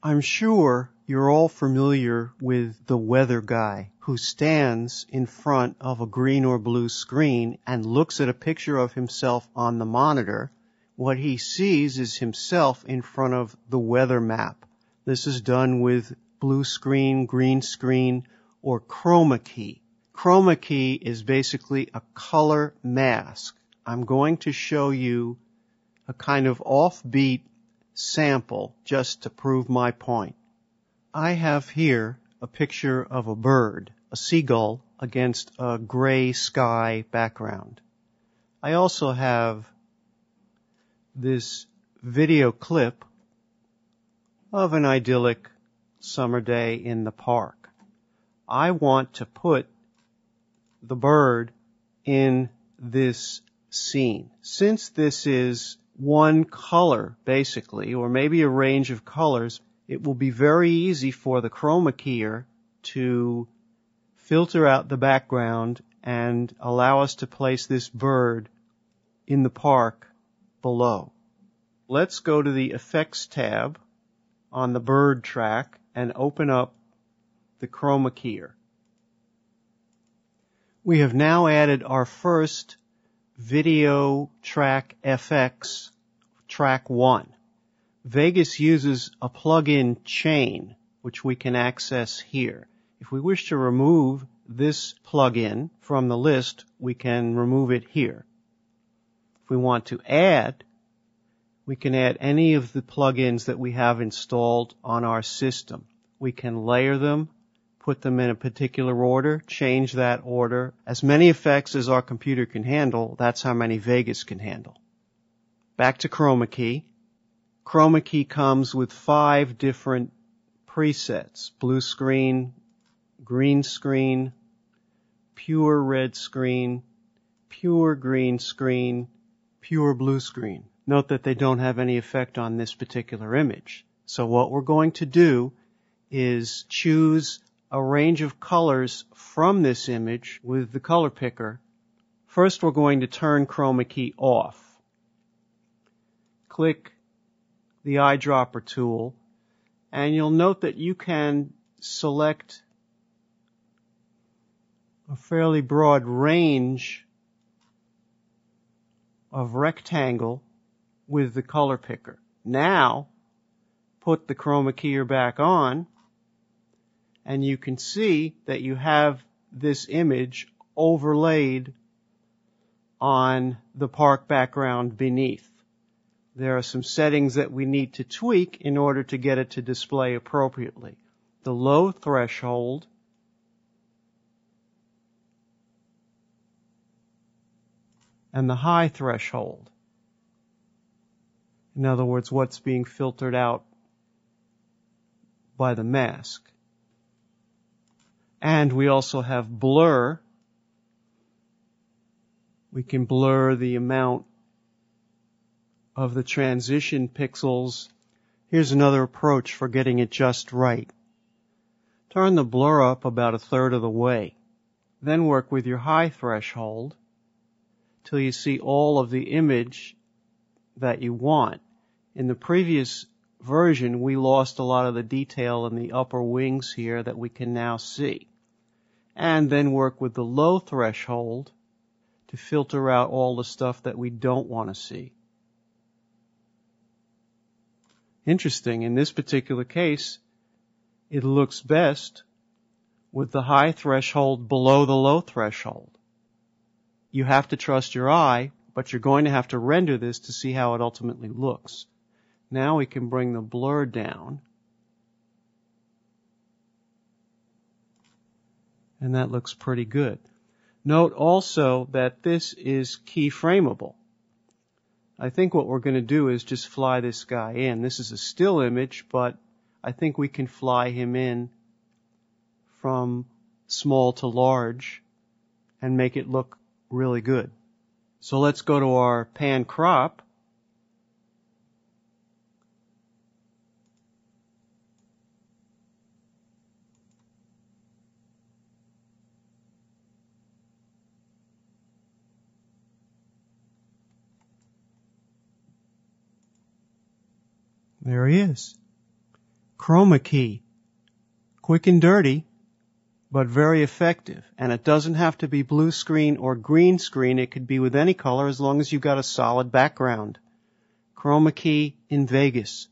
I'm sure you're all familiar with the weather guy who stands in front of a green or blue screen and looks at a picture of himself on the monitor. What he sees is himself in front of the weather map. This is done with blue screen, green screen, or ChromaKey. ChromaKey is basically a color mask. I'm going to show you a kind of offbeat sample just to prove my point. I have here a picture of a bird, a seagull, against a gray sky background. I also have this video clip of an idyllic summer day in the park. I want to put the bird in this scene. Since this is one color, basically, or maybe a range of colors, it will be very easy for the chroma keyer to filter out the background and allow us to place this bird in the park below. Let's go to the Effects tab on the bird track and open up the chroma keyer. We have now added our first video track FX, track 1. Vegas uses a plug-in chain, which we can access here. If we wish to remove this plug-in from the list, we can remove it here. If we want to add, we can add any of the plug-ins that we have installed on our system. We can layer them, put them in a particular order, change that order. As many effects as our computer can handle, that's how many Vegas can handle. Back to ChromaKey. ChromaKey comes with 5 different presets: blue screen, green screen, pure red screen, pure green screen, pure blue screen. Note that they don't have any effect on this particular image. So what we're going to do is choose a range of colors from this image with the color picker. First, we're going to turn ChromaKey off. Click the eyedropper tool, and you'll note that you can select a fairly broad range of rectangle with the color picker. Now, put the chroma keyer back on, and you can see that you have this image overlaid on the park background beneath. There are some settings that we need to tweak in order to get it to display appropriately. The low threshold and the high threshold. In other words, what's being filtered out by the mask. And we also have blur. We can blur the amount of the transition pixels. Here's another approach for getting it just right. Turn the blur up about 1/3 of the way. Then work with your high threshold till you see all of the image that you want. In the previous version, we lost a lot of the detail in the upper wings here that we can now see. And then work with the low threshold to filter out all the stuff that we don't want to see. Interesting, in this particular case, it looks best with the high threshold below the low threshold. You have to trust your eye, but you're going to have to render this to see how it ultimately looks. Now we can bring the blur down. And that looks pretty good. Note also that this is keyframeable. I think what we're going to do is just fly this guy in. This is a still image, but I think we can fly him in from small to large and make it look really good. So let's go to our pan crop. There he is. ChromaKey. Quick and dirty, but very effective. And it doesn't have to be blue screen or green screen. It could be with any color as long as you've got a solid background. ChromaKey in Vegas.